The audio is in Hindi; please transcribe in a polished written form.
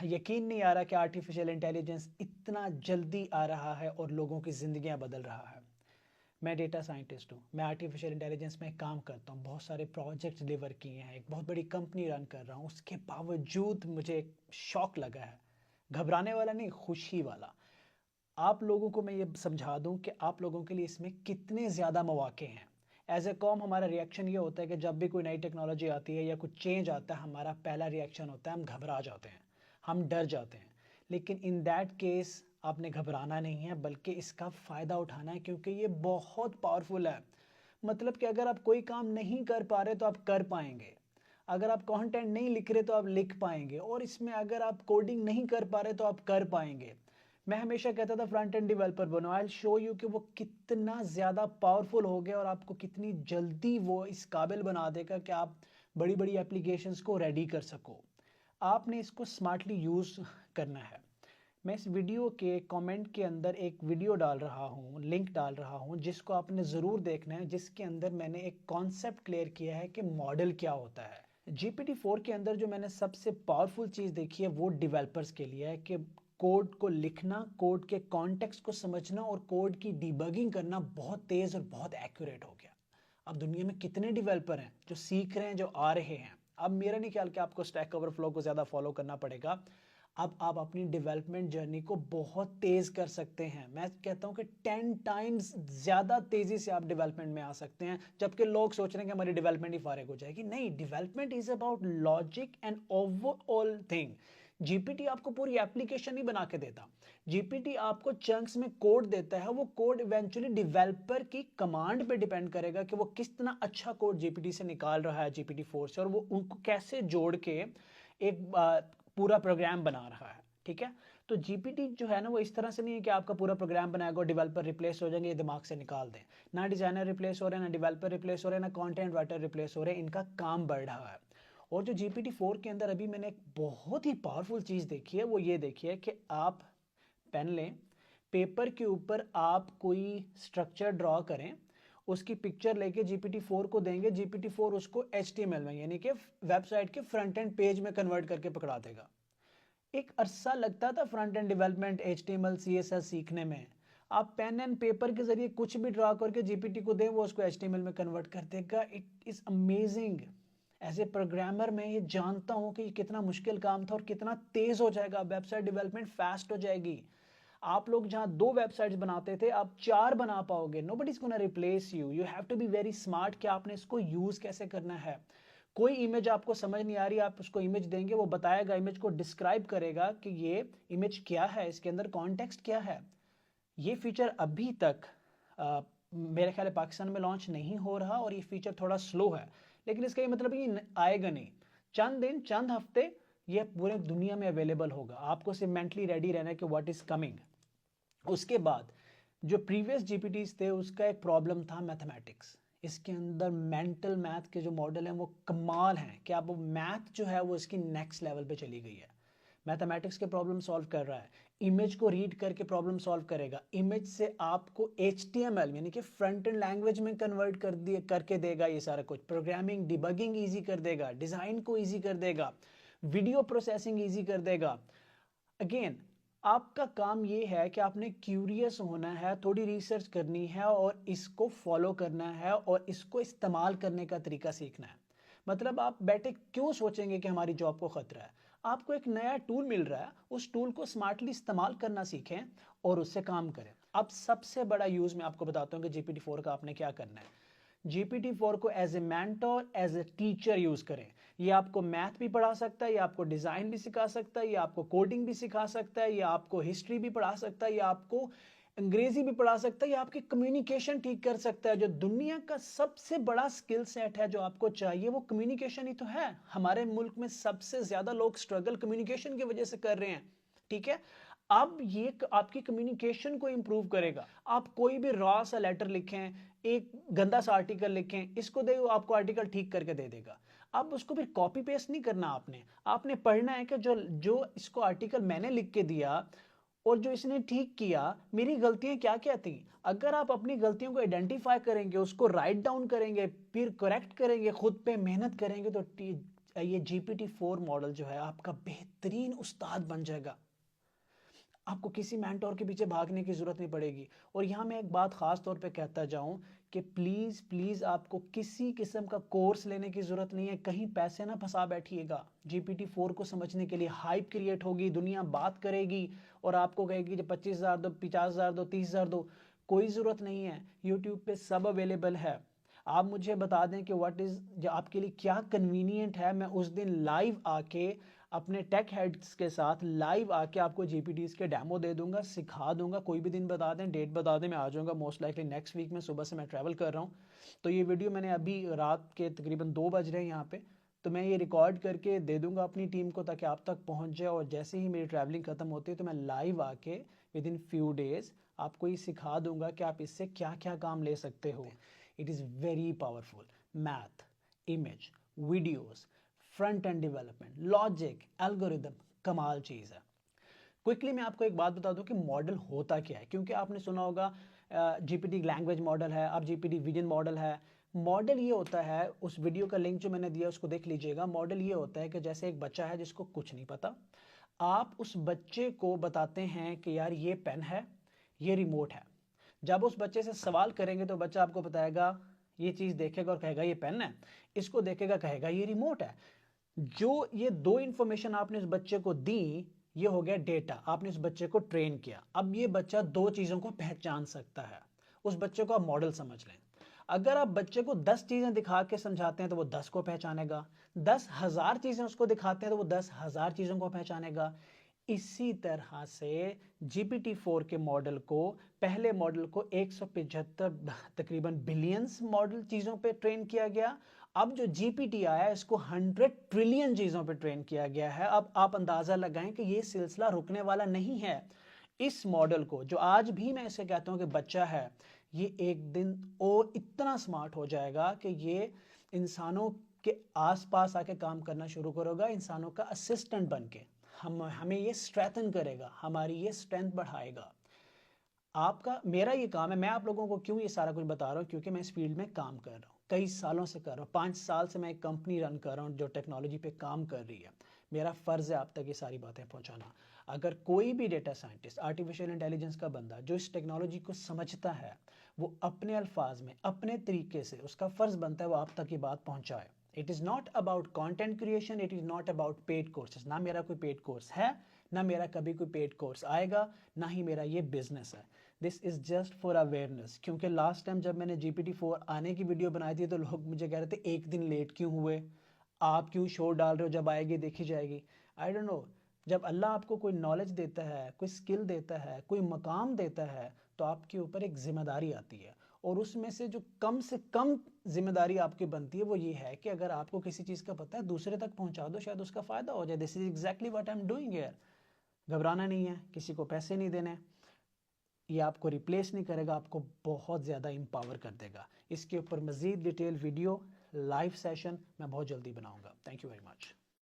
यकीन नहीं आ रहा कि आर्टिफिशियल इंटेलिजेंस इतना जल्दी आ रहा है और लोगों की ज़िंदगियां बदल रहा है। मैं डेटा साइंटिस्ट हूँ, मैं आर्टिफिशियल इंटेलिजेंस में काम करता हूँ, बहुत सारे प्रोजेक्ट्स डिलीवर किए हैं, एक बहुत बड़ी कंपनी रन कर रहा हूँ। उसके बावजूद मुझे एक शौक लगा है, घबराने वाला नहीं, खुशी वाला। आप लोगों को मैं ये समझा दूं कि आप लोगों के लिए इसमें कितने ज़्यादा मौके हैं। एज ए कॉम हमारा रिएक्शन ये होता है कि जब भी कोई नई टेक्नोलॉजी आती है या कुछ चेंज आता है, हमारा पहला रिएक्शन होता है हम घबरा जाते हैं, हम डर जाते हैं। लेकिन इन दैट केस आपने घबराना नहीं है, बल्कि इसका फ़ायदा उठाना है, क्योंकि ये बहुत पावरफुल है। मतलब कि अगर आप कोई काम नहीं कर पा रहे तो आप कर पाएंगे, अगर आप कंटेंट नहीं लिख रहे तो आप लिख पाएंगे, और इसमें अगर आप कोडिंग नहीं कर पा रहे तो आप कर पाएंगे। मैं हमेशा कहता था फ्रंट एंड डेवलपर बनो, आई विल शो यू कि वो कितना ज़्यादा पावरफुल हो गया और आपको कितनी जल्दी वो इस काबिल बना देगा कि आप बड़ी बड़ी एप्लीकेशंस को रेडी कर सको। आपने इसको स्मार्टली यूज़ करना है। मैं इस वीडियो के कमेंट के अंदर एक वीडियो डाल रहा हूँ, लिंक डाल रहा हूँ, जिसको आपने ज़रूर देखना है, जिसके अंदर मैंने एक कॉन्सेप्ट क्लियर किया है कि मॉडल क्या होता है। GPT-4 के अंदर जो मैंने सबसे पावरफुल चीज़ देखी है वो डेवलपर्स के लिए है कि कोड को लिखना, कोड के कॉन्टेक्स्ट को समझना और कोड की डिबगिंग करना बहुत तेज़ और बहुत एक्यूरेट हो गया। अब दुनिया में कितने डेवलपर हैं जो सीख रहे हैं, जो आ रहे हैं। अब मेरा नहीं ख्याल कि आपको स्टैक ओवरफ्लो को ज़्यादा फॉलो करना पड़ेगा। अब आप अपनी डेवलपमेंट जर्नी को बहुत तेज़ कर सकते हैं। मैं कहता हूं कि 10 टाइम्स ज़्यादा तेज़ी से आप डेवलपमेंट में आ सकते हैं, जबकि लोग सोच रहे हैं कि हमारी डेवलपमेंट ही फारिग हो जाएगी। नहीं, development is about logic and overall thing. GPT आपको पूरी एप्लीकेशन नहीं बना के देता, जीपीटी आपको चंक्स में कोड देता है। वो कोड इवेंचुअली डेवलपर की कमांड पे डिपेंड करेगा कि वो कितना अच्छा कोड जीपीटी से निकाल रहा है, GPT-4 से, और वो उनको कैसे जोड़ के एक पूरा प्रोग्राम बना रहा है। ठीक है, तो जीपीटी जो है ना, वो इस तरह से नहीं है कि आपका पूरा प्रोग्राम बनाएगा और डेवलपर रिप्लेस हो जाएंगे, ये दिमाग से निकाल दें। ना डिजाइनर रिप्लेस हो रहे हैं, ना डेवलपर रिप्लेस हो रहे हैं, ना कंटेंट राइटर रिप्लेस हो रहे हैं, इनका काम बढ़ रहा है। और जो GPT-4 के अंदर अभी मैंने एक बहुत ही पावरफुल चीज़ देखी है, वो ये देखी है कि आप पेन लें, पेपर के ऊपर आप कोई स्ट्रक्चर ड्रॉ करें, उसकी पिक्चर लेके GPT-4 को देंगे, GPT-4 उसको HTML में, यानी कि वेबसाइट के फ्रंट एंड पेज में कन्वर्ट करके पकड़ा देगा। एक अरसा लगता था front end development HTML CSS सीखने में। आप पेन एंड पेपर के जरिए कुछ भी ड्रा करके जीपीटी को दें, वो उसको HTML में कन्वर्ट कर देगा। It is amazing. As a programmer मैं ये जानता हूँ कि ये कितना मुश्किल काम था और कितना तेज़ हो जाएगा, वेबसाइट डेवलपमेंट फास्ट हो जाएगी। आप लोग जहां 2 वेबसाइट्स बनाते थे, आप 4 बना पाओगे। Nobody is gonna replace you. You have to be very smart कि आपने इसको यूज कैसे करना है। कोई इमेज आपको समझ नहीं आ रही, आप उसको इमेज देंगे, वो बताएगा, इमेज को डिस्क्राइब करेगा कि ये इमेज क्या है, इसके अंदर कॉन्टेक्स्ट क्या है। ये फीचर अभी तक मेरे ख्याल है पाकिस्तान में लॉन्च नहीं हो रहा, और ये फीचर थोड़ा स्लो है, लेकिन इसका ये मतलब ये आएगा नहीं। चंद दिन, चंद हफ्ते ये पूरे दुनिया में अवेलेबल होगा। आपको सिर्फ मेंटली रेडी रहना है कि व्हाट इज कमिंग। उसके बाद जो प्रीवियस जीपीटीज थे, उसका एक प्रॉब्लम था मैथमेटिक्स। इसके अंदर मेंटल मैथ के जो मॉडल हैं वो कमाल हैं कि अब वो मैथ जो है वो इसकी नेक्स्ट लेवल पे चली गई है। मैथमेटिक्स के प्रॉब्लम सॉल्व कर रहा है, इमेज को रीड करके प्रॉब्लम सॉल्व करेगा, इमेज से आपको HTML यानी कि फ्रंट एंड लैंग्वेज में कन्वर्ट कर दिए करके देगा। ये सारा कुछ प्रोग्रामिंग डिबगिंग ईजी कर देगा, डिज़ाइन को ईजी कर देगा, वीडियो प्रोसेसिंग ईजी कर देगा। अगेन, आपका काम ये है कि आपने क्यूरियस होना है, थोड़ी रिसर्च करनी है और इसको फॉलो करना है और इसको इस्तेमाल करने का तरीका सीखना है। मतलब आप बैठे क्यों सोचेंगे कि हमारी जॉब को खतरा है। आपको एक नया टूल मिल रहा है, उस टूल को स्मार्टली इस्तेमाल करना सीखें और उससे काम करें। अब सबसे बड़ा यूज मैं आपको बताता हूँ कि GPT-4 का आपने क्या करना है। GPT-4 को as a mentor, as a teacher use करें। ये आपको मैथ भी पढ़ा सकता है, ये आपको डिजाइन भी सिखा सकता है, ये आपको कोडिंग भी सिखा सकता है, ये आपको हिस्ट्री भी पढ़ा सकता है, ये आपको अंग्रेजी भी पढ़ा सकता है, ये आपकी कम्युनिकेशन ठीक कर सकता है। जो दुनिया का सबसे बड़ा स्किल सेट है जो आपको चाहिए, वो कम्युनिकेशन ही तो है। हमारे मुल्क में सबसे ज्यादा लोग स्ट्रगल कम्युनिकेशन की वजह से कर रहे हैं। ठीक है, अब ये आपकी कम्युनिकेशन को इंप्रूव करेगा। आप कोई भी रॉ सा लेटर लिखें, एक गंदा सा आर्टिकल लिखें, इसको दे, वो आपको आर्टिकल ठीक करके दे देगा। अब उसको फिर कॉपी पेस्ट नहीं करना, आपने पढ़ना है कि जो जो इसको आर्टिकल मैंने लिख के दिया और जो इसने ठीक किया, मेरी गलतियां क्या क्या थी। अगर आप अपनी गलतियों को आइडेंटिफाई करेंगे, उसको राइट डाउन करेंगे, फिर करेक्ट करेंगे, खुद पे मेहनत करेंगे, तो ये GPT-4 मॉडल जो है आपका बेहतरीन उस्ताद बन जाएगा। आपको किसी मेंटोर के पीछे भागने की ज़रूरत नहीं पड़ेगी। और यहाँ मैं एक बात ख़ास तौर पे कहता जाऊँ कि प्लीज़ प्लीज़ आपको किसी किस्म का कोर्स लेने की ज़रूरत नहीं है, कहीं पैसे ना फंसा बैठिएगा। GPT-4 को समझने के लिए हाइप क्रिएट होगी, दुनिया बात करेगी और आपको कहेगी जो 25,000 दो, 50,000 दो, 30,000 दो। कोई ज़रूरत नहीं है, यूट्यूब पे सब अवेलेबल है। आप मुझे बता दें कि व्हाट इज़ आपके लिए क्या कन्वीनियंट है, मैं उस दिन लाइव आके अपने टेक हेड्स के साथ लाइव आके आपको GPTs के डेमो दे दूंगा, सिखा दूंगा। कोई भी दिन बता दें, डेट बता दें, मैं आ जाऊंगा। मोस्ट लाइकली नेक्स्ट वीक में सुबह से मैं ट्रैवल कर रहा हूँ। तो ये वीडियो मैंने अभी रात के तकरीबन 2 बज रहे हैं यहाँ पे, तो मैं ये रिकॉर्ड करके दे दूंगा अपनी टीम को ताकि आप तक पहुँच जाए। और जैसे ही मेरी ट्रैवलिंग ख़त्म होती है तो मैं लाइव आके विद इन फ्यू डेज़ आपको ये सिखा दूंगा कि आप इससे क्या क्या काम ले सकते हो। It is very powerful. Math, image, videos, front end development, logic, algorithm, कमाल चीज़ है। क्विकली मैं आपको एक बात बता दूं कि मॉडल होता क्या है, क्योंकि आपने सुना होगा GPT लैंग्वेज मॉडल है, अब GPT विजन मॉडल है। मॉडल ये होता है, उस वीडियो का लिंक जो मैंने दिया उसको देख लीजिएगा। मॉडल ये होता है कि जैसे एक बच्चा है जिसको कुछ नहीं पता, आप उस बच्चे को बताते हैं कि यार ये पेन है, ये रिमोट है। जब उस बच्चे से सवाल करेंगे तो बच्चा आपको बताएगा, ये चीज़ देखेगा और कहेगा ये पेन है, इसको देखेगा कहेगा ये रिमोट है। जो ये दो इंफॉर्मेशन आपने उस बच्चे को दी, ये हो गया डेटा, आपने उस बच्चे को ट्रेन किया। अब ये बच्चा दो चीज़ों को पहचान सकता है। उस बच्चे को आप मॉडल समझ लें। अगर आप बच्चे को 10 चीज़ें दिखा के समझाते हैं तो वो 10 को पहचानेगा, 10,000 चीज़ें उसको दिखाते हैं तो वो 10,000 चीज़ों को पहचानेगा। इसी तरह से GPT-4 के मॉडल को, पहले मॉडल को 175 तकरीबन बिलियंस मॉडल चीज़ों पे ट्रेन किया गया। अब जो GPT आया इसको 100 ट्रिलियन चीज़ों पे ट्रेन किया गया है। अब आप अंदाज़ा लगाएं कि ये सिलसिला रुकने वाला नहीं है। इस मॉडल को, जो आज भी मैं इसे कहता हूं कि बच्चा है, ये एक दिन और इतना स्मार्ट हो जाएगा कि ये इंसानों के आसपास आके काम करना शुरू करेगा, इंसानों का असिस्टेंट बन के। हमें ये स्ट्रेंथन करेगा, हमारी ये स्ट्रेंथ बढ़ाएगा। आपका मेरा ये काम है, मैं आप लोगों को क्यों ये सारा कुछ बता रहा हूँ, क्योंकि मैं इस फील्ड में काम कर रहा हूँ, कई सालों से कर रहा हूँ। 5 साल से मैं एक कंपनी रन कर रहा हूँ जो टेक्नोलॉजी पे काम कर रही है। मेरा फ़र्ज़ है आप तक ये सारी बातें पहुँचाना। अगर कोई भी डेटा साइंटिस्ट, आर्टिफिशियल इंटेलिजेंस का बंदा जो इस टेक्नोलॉजी को समझता है, वो अपने अल्फाज में, अपने तरीके से, उसका फ़र्ज़ बनता है वो आप तक ये बात पहुँचाए। It is not about content creation, it is not about paid courses. ना मेरा कोई पेड कोर्स है, ना मेरा कभी कोई पेड कोर्स आएगा, ना ही मेरा ये बिजनेस है। This is just for awareness. क्योंकि लास्ट टाइम जब मैंने GPT-4 आने की वीडियो बनाई थी तो लोग मुझे कह रहे थे एक दिन लेट क्यों हुए, आप क्यों शो डाल रहे हो, जब आएगी देखी जाएगी। आई डोंट नो, जब अल्लाह आपको कोई नॉलेज देता है, कोई स्किल देता है, कोई मकाम देता है, तो आपके ऊपर एक जिम्मेदारी आती है। और उसमें से जो कम से कम जिम्मेदारी आपकी बनती है वो ये है कि अगर आपको किसी चीज़ का पता है दूसरे तक पहुंचा दो, शायद उसका फ़ायदा हो जाए। This is exactly what I am doing here. घबराना नहीं है, किसी को पैसे नहीं देने, ये आपको रिप्लेस नहीं करेगा, आपको बहुत ज़्यादा एम्पावर कर देगा। इसके ऊपर मज़ीद डिटेल वीडियो, लाइव सेशन मैं बहुत जल्दी बनाऊंगा। Thank you very much.